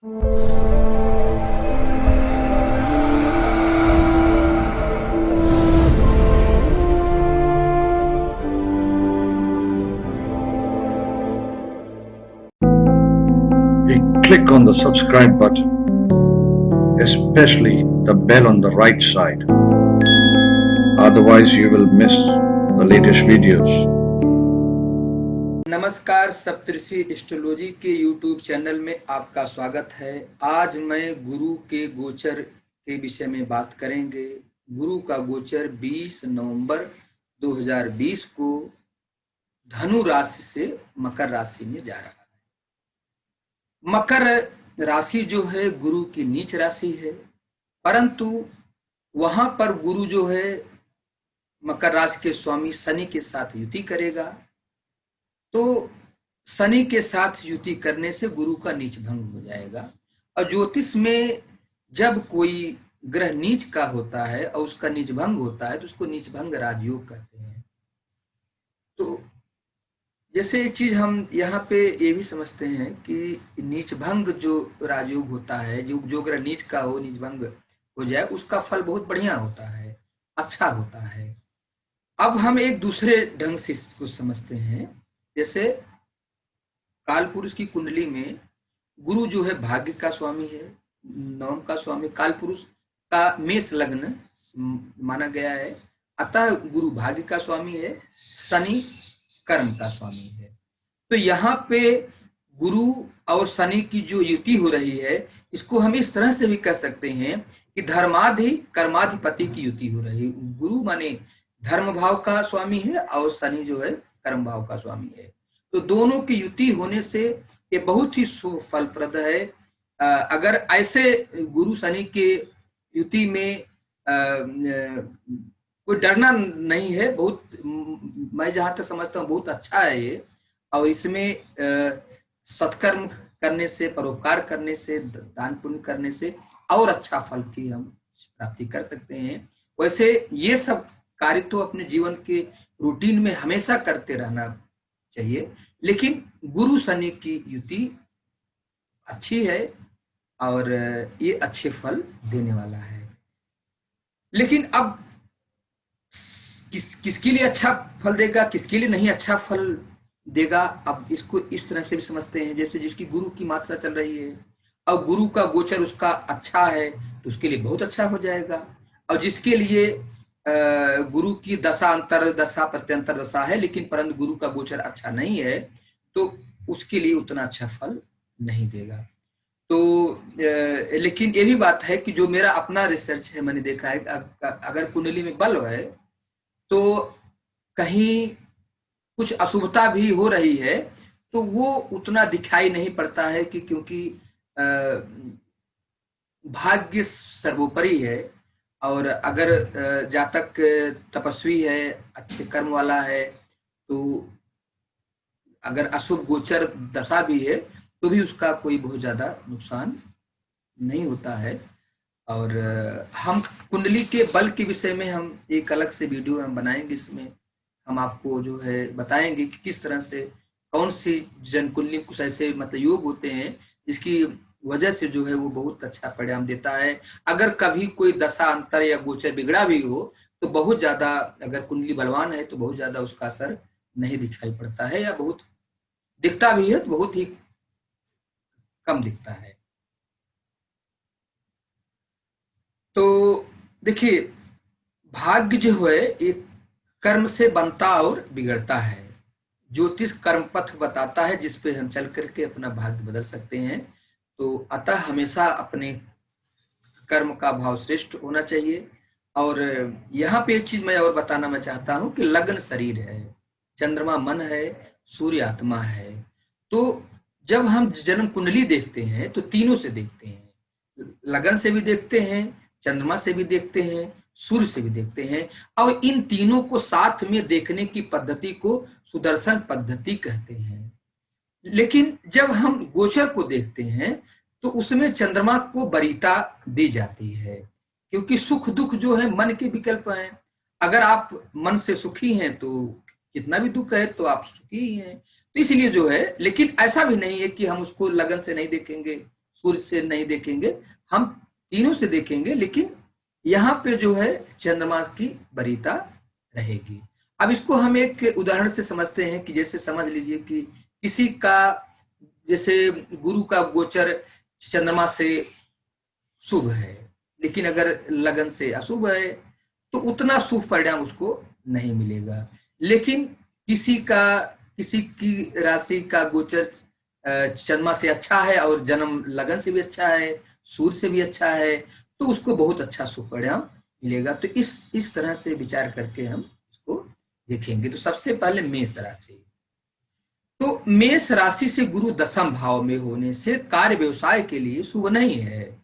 Click on the subscribe button, especially the bell on the right side. Otherwise, you will miss the latest videos. नमस्कार, सप्तऋषि astrology के YouTube channel में आपका स्वागत है। आज मैं गुरु के गोचर के विषय में बात करेंगे। गुरु का गोचर 20 नवंबर 2020 को धनु राशि से मकर राशि में जा रहा है। मकर राशि जो है गुरु की नीच राशि है, परंतु वहां पर गुरु जो है मकर राशि के स्वामी शनि के साथ युति करेगा। तो शनि के साथ युति करने से गुरु का नीच भंग हो जाएगा। और ज्योतिष में जब कोई ग्रह नीच का होता है और उसका नीच भंग होता है तो उसको नीच भंग राजयोग कहते हैं। तो जैसे एक चीज हम यहाँ पे ये भी समझते हैं कि नीच भंग जो राजयोग होता है, जो ग्रह नीच का हो, नीच भंग हो जाए, उसका फल बहुत बढ़िया होता है, अच्छा होता है। अब हम एक दूसरे ढंग से इसको समझते हैं। जैसे काल पुरुष की कुंडली में गुरु जो है भाग्य का स्वामी है, नवम का स्वामी, काल पुरुष का मेष लग्न माना गया है, अतः गुरु भाग्य का स्वामी है, शनि कर्म का स्वामी है। तो यहाँ पे गुरु और शनि की जो युति हो रही है, इसको हम इस तरह से भी कह सकते हैं कि धर्माधि कर्माधिपति की युति हो रही है। गुरु माने धर्म भाव का स्वामी है और शनि जो है कर्म भाव का स्वामी है। तो दोनों की युति होने से ये बहुत ही फलप्रद है। अगर ऐसे गुरु शनि के युति में कोई डरना नहीं है, बहुत, मैं जहां तक समझता हूँ बहुत अच्छा है ये। और इसमें सत्कर्म करने से, परोपकार करने से, दान पुण्य करने से और अच्छा फल की हम प्राप्ति कर सकते हैं। वैसे ये सब कार्य तो अपने जीवन के रूटीन में हमेशा करते रहना चाहिए, लेकिन गुरु शनि की युति अच्छी है और ये अच्छे फल देने वाला है। लेकिन अब किसके लिए अच्छा फल देगा, किसके लिए नहीं अच्छा फल देगा, अब इसको इस तरह से भी समझते हैं। जैसे जिसकी गुरु की मात्रा चल रही है और गुरु का गोचर उसका अच्छा है तो उसके लिए बहुत अच्छा हो जाएगा। और जिसके लिए गुरु की दशा, अंतर दशा, प्रत्यंतर दशा है, लेकिन परंतु गुरु का गोचर अच्छा नहीं है, तो उसके लिए उतना अच्छा फल नहीं देगा। तो लेकिन ये भी बात है कि जो मेरा अपना रिसर्च है, मैंने देखा है अगर कुंडली में बल है तो कहीं कुछ अशुभता भी हो रही है तो वो उतना दिखाई नहीं पड़ता है कि क्योंकि भाग्य सर्वोपरि है। और अगर जातक तपस्वी है, अच्छे कर्म वाला है, तो अगर अशुभ गोचर दशा भी है तो भी उसका कोई बहुत ज्यादा नुकसान नहीं होता है। और हम कुंडली के बल के विषय में हम एक अलग से वीडियो हम बनाएंगे। इसमें हम आपको जो है बताएंगे कि किस तरह से कौन सी जन कुंडली, कुछ ऐसे मतलब योग होते हैं जिसकी वजह से जो है वो बहुत अच्छा परिणाम देता है। अगर कभी कोई दशा, अंतर या गोचर बिगड़ा भी हो तो बहुत ज्यादा, अगर कुंडली बलवान है तो बहुत ज्यादा उसका असर नहीं दिखाई पड़ता है, या बहुत दिखता भी है तो बहुत ही कम दिखता है। तो देखिए, भाग्य जो है एक कर्म से बनता और बिगड़ता है। ज्योतिष कर्म पथ बताता है जिस पे हम चल करके अपना भाग्य बदल सकते हैं। तो अतः हमेशा अपने कर्म का भाव श्रेष्ठ होना चाहिए। और यहाँ पे एक चीज मैं और बताना मैं चाहता हूँ कि लग्न शरीर है, चंद्रमा मन है, सूर्य आत्मा है। तो जब हम जन्म कुंडली देखते हैं तो तीनों से देखते हैं, लगन से भी देखते हैं, चंद्रमा से भी देखते हैं, सूर्य से भी देखते हैं। और इन तीनों को साथ में देखने की पद्धति को सुदर्शन पद्धति कहते हैं। लेकिन जब हम गोचर को देखते हैं तो उसमें चंद्रमा को वरीयता दी जाती है, क्योंकि सुख दुख जो है मन के विकल्प हैं। अगर आप मन से सुखी हैं तो कितना भी दुख है तो आप सुखी ही हैं। तो इसलिए जो है, लेकिन ऐसा भी नहीं है कि हम उसको लगन से नहीं देखेंगे, सूर्य से नहीं देखेंगे, हम तीनों से देखेंगे, लेकिन यहाँ पे जो है चंद्रमा की वरीयता रहेगी। अब इसको हम एक उदाहरण से समझते हैं कि जैसे समझ लीजिए कि किसी का, जैसे गुरु का गोचर चंद्रमा से शुभ है, लेकिन अगर लगन से अशुभ है तो उतना शुभ परिणाम उसको नहीं मिलेगा। लेकिन किसी की राशि का गोचर चंद्रमा से अच्छा है और जन्म लगन से भी अच्छा है, सूर्य से भी अच्छा है, तो उसको बहुत अच्छा शुभ परिणाम मिलेगा। तो इस तरह से विचार करके हम इसको देखेंगे। तो सबसे पहले मेष राशि। तो मेष राशि से गुरु दशम भाव में होने से कार्य व्यवसाय के लिए शुभ नहीं है।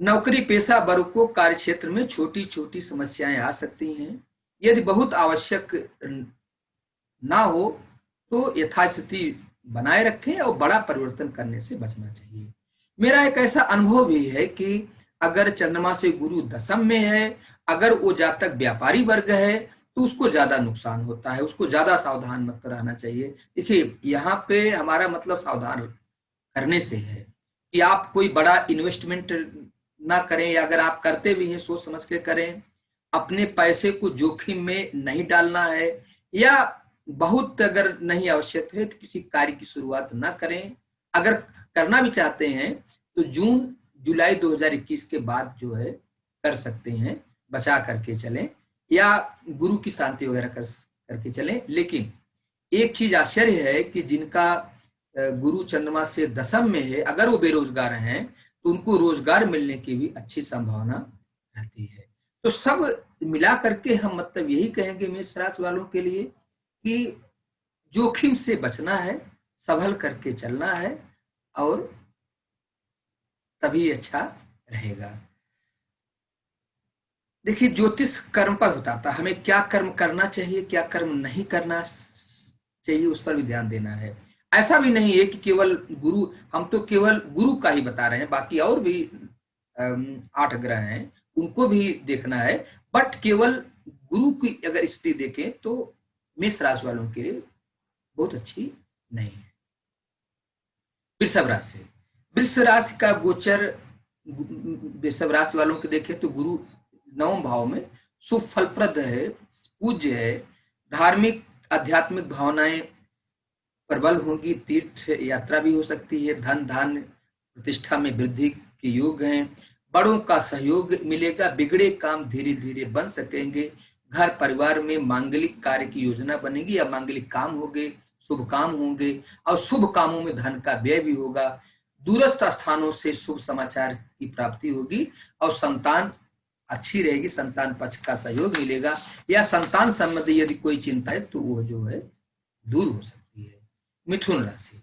नौकरी पेशा वर्ग को कार्य क्षेत्र में छोटी छोटी समस्याएं आ सकती हैं। यदि बहुत आवश्यक ना हो तो यथास्थिति बनाए रखें और बड़ा परिवर्तन करने से बचना चाहिए। मेरा एक ऐसा अनुभव भी है कि अगर चंद्रमा से गुरु दशम में है, अगर वो जातक व्यापारी वर्ग है तो उसको ज्यादा नुकसान होता है, उसको ज्यादा सावधान मत रहना चाहिए। देखिए, यहाँ पे हमारा मतलब सावधान करने से है कि आप कोई बड़ा इन्वेस्टमेंट ना करें, या अगर आप करते भी हैं सोच समझ के करें, अपने पैसे को जोखिम में नहीं डालना है, या बहुत अगर नहीं आवश्यक है तो किसी कार्य की शुरुआत ना करें। अगर करना भी चाहते हैं तो जून जुलाई 2021 के बाद जो है कर सकते हैं, बचा करके चलें, या गुरु की शांति वगैरह करके चलें। लेकिन एक चीज आश्चर्य है कि जिनका गुरु चंद्रमा से दशम में है, अगर वो बेरोजगार हैं तो उनको रोजगार मिलने की भी अच्छी संभावना रहती है। तो सब मिला करके हम मतलब यही कहेंगे मेष राशि वालों के लिए कि जोखिम से बचना है, संभल करके चलना है, और तभी अच्छा रहेगा। देखिए, ज्योतिष कर्म पर बताता है हमें क्या कर्म करना चाहिए, क्या कर्म नहीं करना चाहिए, उस पर भी ध्यान देना है। ऐसा भी नहीं है कि केवल गुरु, हम तो केवल गुरु का ही बता रहे हैं, बाकी और भी 8 ग्रह हैं उनको भी देखना है, बट केवल गुरु की अगर स्थिति देखें तो मेष राशि वालों के लिए बहुत अच्छी नहीं है। वृषभ राशि। वृषभ राशि का गोचर वृषभ राशि वालों के देखें तो गुरु 9वें भाव में शुभ फलप्रद है, पूज्य है, धार्मिक आध्यात्मिक भावनाएं प्रबल होगी, तीर्थ यात्रा भी हो सकती है, धन धान्य प्रतिष्ठा में वृद्धि के योग हैं, बड़ों का सहयोग मिलेगा, बिगड़े काम धीरे धीरे बन सकेंगे, घर परिवार में मांगलिक कार्य की योजना बनेगी या मांगलिक काम होंगे, शुभ काम होंगे, और शुभ कामों में धन का व्यय भी होगा। दूरस्थ स्थानों से शुभ समाचार की प्राप्ति होगी और संतान अच्छी रहेगी, संतान पक्ष का सहयोग मिलेगा, या संतान संबंधी यदि कोई चिंता है तो वो जो है दूर हो सकती है। मिथुन राशि।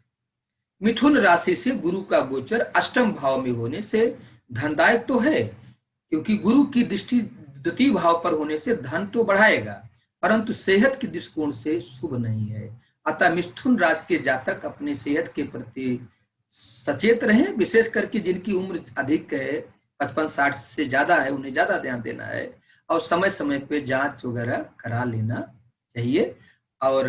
मिथुन राशि से गुरु का गोचर अष्टम भाव में होने से धनदायक तो है, क्योंकि गुरु की दृष्टि द्वितीय भाव पर होने से धन तो बढ़ाएगा, परंतु सेहत की दृष्टिकोण से शुभ नहीं है। अतः मिथुन राशि के जातक अपने सेहत के प्रति सचेत रहें, विशेष करके जिनकी उम्र अधिक है, 55-60 से ज्यादा है, उन्हें ज्यादा ध्यान देना है और समय समय पे जांच वगैरह करा लेना चाहिए। और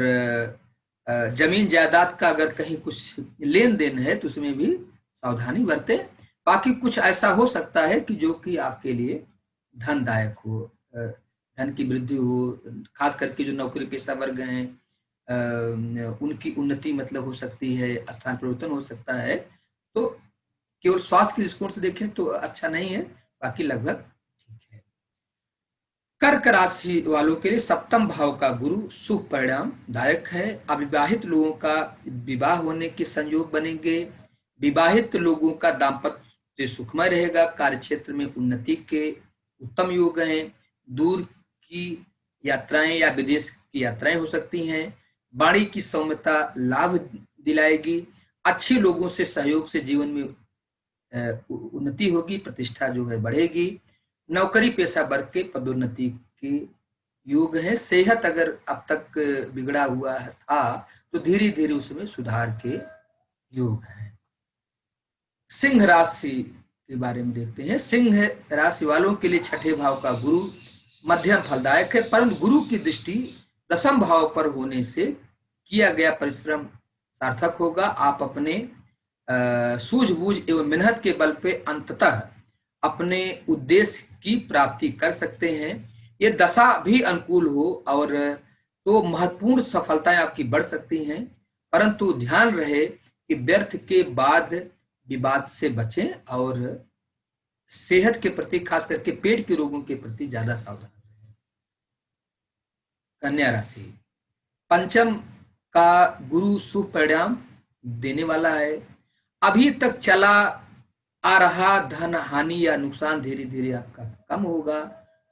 जमीन जायदाद का अगर कहीं कुछ लेन देन है तो उसमें भी सावधानी बरतें। बाकी कुछ ऐसा हो सकता है कि जो कि आपके लिए धनदायक हो, धन की वृद्धि हो, खास करके जो नौकरी पेशा वर्ग हैं उनकी उन्नति मतलब हो सकती है, स्थान परिवर्तन हो सकता है। तो केवल स्वास्थ्य के दृष्टिकोण से देखें तो अच्छा नहीं है, बाकी लगभग ठीक है। कर्क राशि वालों के लिए सप्तम भाव का गुरु शुभ परिणाम दायक है। अविवाहित लोगों का विवाह होने के संयोग बनेंगे, विवाहित लोगों का दाम्पत्य सुखमय रहेगा, कार्य क्षेत्र में उन्नति के उत्तम योग हैं, दूर की यात्राएं या विदेश की यात्राएं हो सकती हैं, वाणी की सौम्यता लाभ दिलाएगी, अच्छे लोगों से सहयोग से जीवन में उन्नति होगी, प्रतिष्ठा जो है बढ़ेगी, नौकरी पेशा वर्ग के पदोन्नति के योग है। सेहत अगर अब तक बिगड़ा हुआ था तो धीरे धीरे उसमें सुधार के योग है। सिंह राशि के बारे में देखते हैं। सिंह राशि वालों के लिए छठे भाव का गुरु मध्यम फलदायक है, परंतु गुरु की दृष्टि दशम भाव पर होने से किया गया परिश्रम सार्थक होगा। आप अपने सूझबूझ एवं मेहनत के बल पे अंततः अपने उद्देश्य की प्राप्ति कर सकते हैं। ये दशा भी अनुकूल हो और तो महत्वपूर्ण सफलताएं आपकी बढ़ सकती हैं, परंतु ध्यान रहे कि व्यर्थ के बाद विवाद से बचें और सेहत के प्रति, खास करके पेट के रोगों के प्रति ज्यादा सावधान रहें। कन्या राशि, पंचम का गुरु शुभ परिणाम देने वाला है। अभी तक चला आ रहा धन हानि या नुकसान धीरे धीरे आपका कम होगा।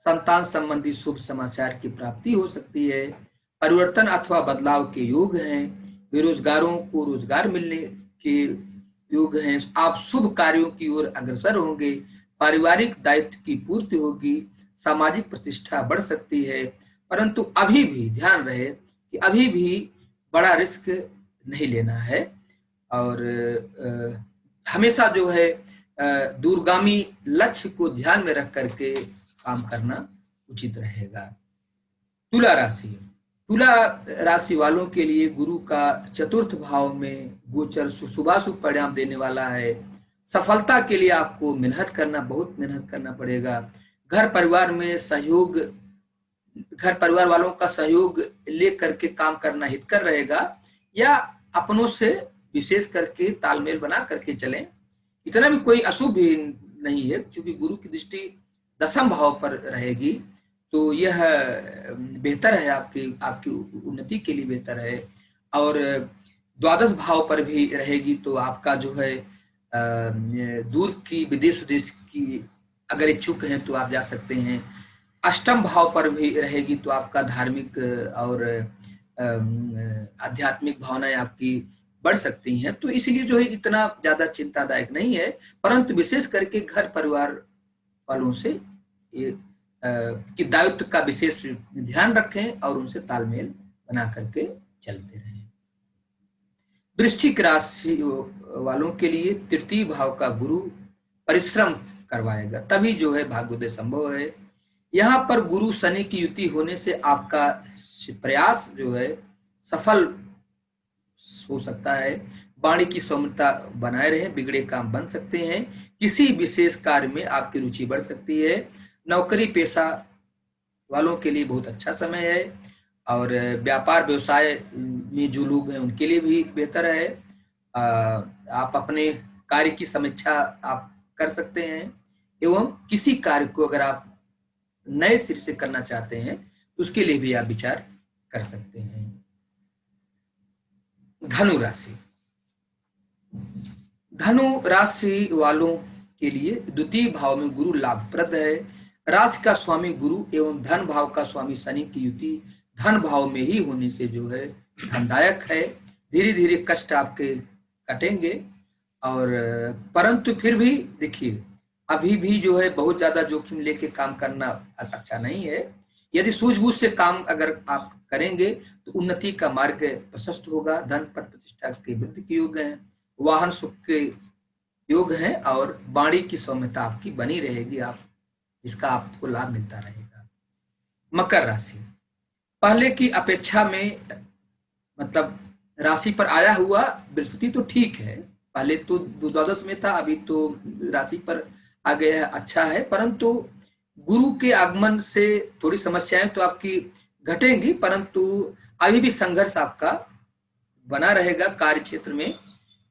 संतान संबंधी शुभ समाचार की प्राप्ति हो सकती है। परिवर्तन अथवा बदलाव के योग हैं। बेरोजगारों को रोजगार मिलने के योग हैं। आप शुभ कार्यों की ओर अग्रसर होंगे। पारिवारिक दायित्व की पूर्ति होगी। सामाजिक प्रतिष्ठा बढ़ सकती है, परंतु अभी भी ध्यान रहे कि अभी भी बड़ा रिस्क नहीं लेना है और हमेशा जो है दूरगामी लक्ष्य को ध्यान में रख करके काम करना उचित रहेगा। तुला राशि, तुला राशि वालों के लिए गुरु का चतुर्थ भाव में गोचर शुभाशुभ परिणाम देने वाला है। सफलता के लिए आपको बहुत मेहनत करना पड़ेगा। घर परिवार में सहयोग, घर परिवार वालों का सहयोग लेकर के काम करना हितकर रहेगा या अपनों से विशेष करके तालमेल बना करके चलें। इतना भी कोई अशुभ भी नहीं है, क्योंकि गुरु की दृष्टि दशम भाव पर रहेगी, तो यह बेहतर है, आपकी उन्नति के लिए बेहतर है। और द्वादश भाव पर भी रहेगी तो आपका जो है दूर की विदेश की अगर इच्छुक हैं तो आप जा सकते हैं। अष्टम भाव पर भी रहेगी तो आपका धार्मिक और आध्यात्मिक भावनाएं आपकी बढ़ सकती हैं, तो इसलिए जो है इतना ज्यादा चिंतादायक नहीं है, परंतु विशेष करके घर परिवार वालों से कि दायित्व का विशेष ध्यान रखें और उनसे तालमेल बना करके चलते रहें। वृश्चिक राशि वालों के लिए तृतीय भाव का गुरु परिश्रम करवाएगा, तभी जो है भाग्योदय संभव है। यहाँ पर गुरु शनि की युति होने से आपका प्रयास जो है सफल हो सकता है। वाणी की सौम्यता बनाए रहे, बिगड़े काम बन सकते हैं। किसी विशेष कार्य में आपकी रुचि बढ़ सकती है। नौकरी पेशा वालों के लिए बहुत अच्छा समय है और व्यापार व्यवसाय में जो लोग हैं उनके लिए भी बेहतर है। आप अपने कार्य की समीक्षा आप कर सकते हैं एवं किसी कार्य को अगर आप नए सिरे से करना चाहते हैं तो उसके लिए भी आप विचार कर सकते हैं। धनु राशि, धनु राशि वालों के लिए द्वितीय भाव में गुरु लाभप्रद है। राशि का स्वामी गुरु एवं धन भाव का स्वामी शनि की युति धन भाव में ही होने से जो है धनदायक है। धीरे धीरे कष्ट आपके कटेंगे और परंतु फिर भी देखिए अभी भी जो है बहुत ज्यादा जोखिम लेके काम करना अच्छा नहीं है। यदि सूझबूझ से काम अगर आप करेंगे तो उन्नति का मार्ग प्रशस्त होगा। धन पर प्रतिष्ठा के वृद्धि के योग हैं, वाहन सुख के योग हैं और वाणी की सौम्यता आपकी बनी रहेगी, आप इसका आपको लाभ मिलता रहेगा। मकर राशि, पहले की अपेक्षा में मतलब राशि पर आया हुआ बृहस्पति तो ठीक है, पहले तो द्वादश में था, अभी तो राशि पर आ गया है, अच्छा है, परंतु गुरु के आगमन से थोड़ी समस्याएं तो आपकी घटेंगी, परंतु अभी भी संघर्ष आपका बना रहेगा। कार्य क्षेत्र में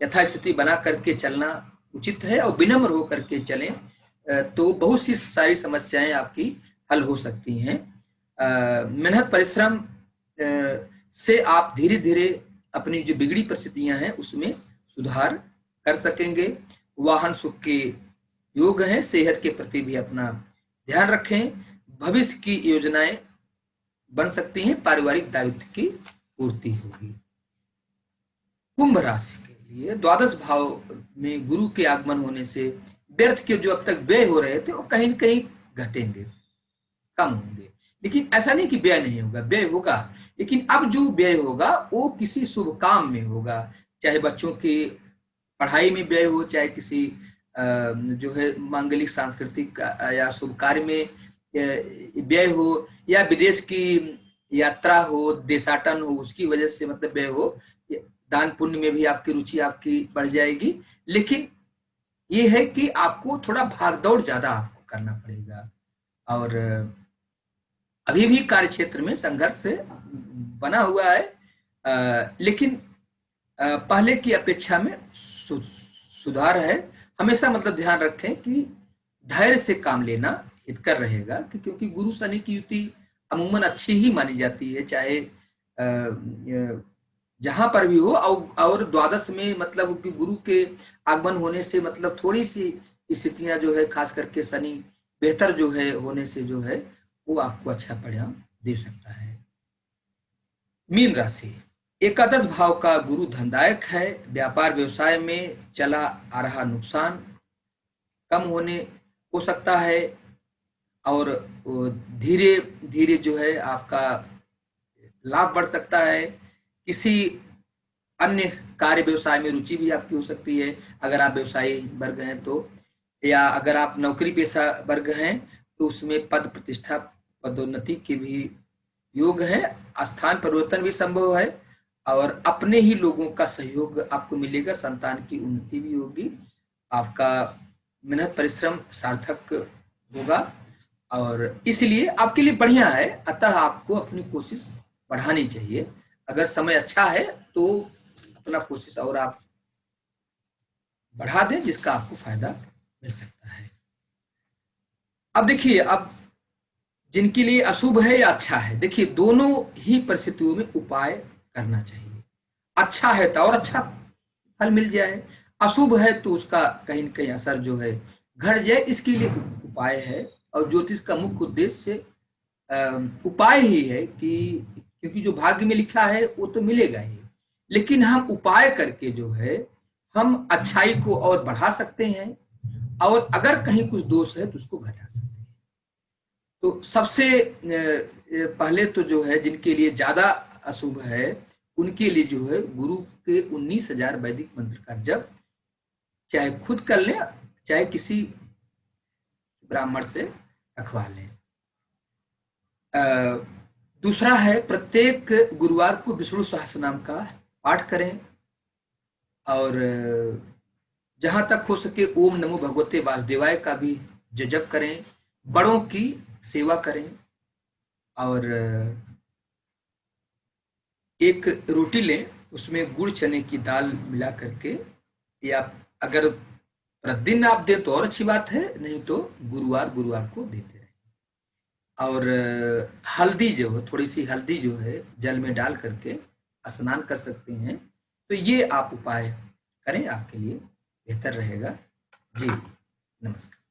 यथास्थिति बना करके चलना उचित है और विनम्र होकर के चलें तो बहुत सी सारी समस्याएं आपकी हल हो सकती हैं। मेहनत परिश्रम से आप धीरे धीरे अपनी जो बिगड़ी परिस्थितियां हैं उसमें सुधार कर सकेंगे। वाहन सुख के योग हैं, सेहत के प्रति भी अपना ध्यान रखें। भविष्य की योजनाएं बन सकती हैं, पारिवारिक दायित्व की पूर्ति होगी। कुंभ राशि के लिए द्वादश भाव में गुरु के आगमन होने से व्यर्थ के जो अब तक व्यय हो रहे थे वो कहीं न कहीं घटेंगे, कम होंगे। लेकिन ऐसा नहीं कि व्यय नहीं होगा, व्यय होगा, लेकिन अब जो व्यय होगा वो किसी शुभ काम में होगा, चाहे बच्चों की पढ़ाई में व्यय हो, चाहे किसी जो है मांगलिक सांस्कृतिक या शुभ कार्य में व्यय हो, या विदेश की यात्रा हो, देशाटन हो, उसकी वजह से मतलब व्यय हो। दान पुण्य में भी आपकी रुचि आपकी बढ़ जाएगी। लेकिन ये है कि आपको थोड़ा भागदौड़ ज्यादा आपको करना पड़ेगा, और अभी भी कार्य क्षेत्र में संघर्ष से बना हुआ है, लेकिन पहले की अपेक्षा में सुधार है। हमेशा मतलब ध्यान रखें कि धैर्य से काम लेना हितकर रहेगा, क्योंकि गुरु शनि की युति अमूमन अच्छी ही मानी जाती है, चाहे जहां पर भी हो। और द्वादश में मतलब कि गुरु के आगमन होने से मतलब थोड़ी सी स्थितियां जो है, खास करके शनि बेहतर जो है होने से जो है वो आपको अच्छा परिणाम दे सकता है। मीन राशि, एकादश भाव का गुरु धनदायक है। व्यापार व्यवसाय में चला आ रहा नुकसान कम होने हो सकता है, और धीरे धीरे जो है आपका लाभ बढ़ सकता है। किसी अन्य कार्य व्यवसाय में रुचि भी आपकी हो सकती है, अगर आप व्यवसायी वर्ग हैं तो, या अगर आप नौकरी पेशा वर्ग हैं तो उसमें पद प्रतिष्ठा पदोन्नति के भी योग है। स्थान परिवर्तन भी संभव है, और अपने ही लोगों का सहयोग आपको मिलेगा। संतान की उन्नति भी होगी, आपका मेहनत परिश्रम सार्थक होगा, और इसलिए आपके लिए बढ़िया है। अतः आपको अपनी कोशिश बढ़ानी चाहिए। अगर समय अच्छा है तो अपना कोशिश और आप बढ़ा दें, जिसका आपको फायदा मिल सकता है। अब देखिए, अब जिनके लिए अशुभ है या अच्छा है, देखिए दोनों ही परिस्थितियों में उपाय करना चाहिए। अच्छा है तो और अच्छा फल मिल जाए, अशुभ है तो उसका कहीं न कहीं असर जो है घट जाए, इसके लिए उपाय है। और ज्योतिष का मुख्य उद्देश्य उपाय ही है कि, क्योंकि जो भाग्य में लिखा है वो तो मिलेगा ही, लेकिन हम उपाय करके जो है हम अच्छाई को और बढ़ा सकते हैं, और अगर कहीं कुछ दोष है तो उसको घटा सकते हैं। तो सबसे पहले तो जो है जिनके लिए ज्यादा अशुभ है उनके लिए जो है गुरु के 19,000 वैदिक मंत्र का जप, चाहे खुद कर ले चाहे किसी ब्राह्मण से रखवा लें। दूसरा है, प्रत्येक गुरुवार को विष्णु सहस्रनाम का पाठ करें, और जहां तक हो सके ओम नमो भगवते वासुदेवाय का भी जप करें, बड़ों की सेवा करें, और एक रोटी लें, उसमें गुड़ चने की दाल मिला करके, या अगर प्रतिदिन आप दें तो और अच्छी बात है, नहीं तो गुरुवार को देते रहें। और हल्दी जो है, थोड़ी सी हल्दी जो है जल में डाल करके स्नान कर सकते हैं। तो ये आप उपाय करें, आपके लिए बेहतर रहेगा। जी नमस्कार।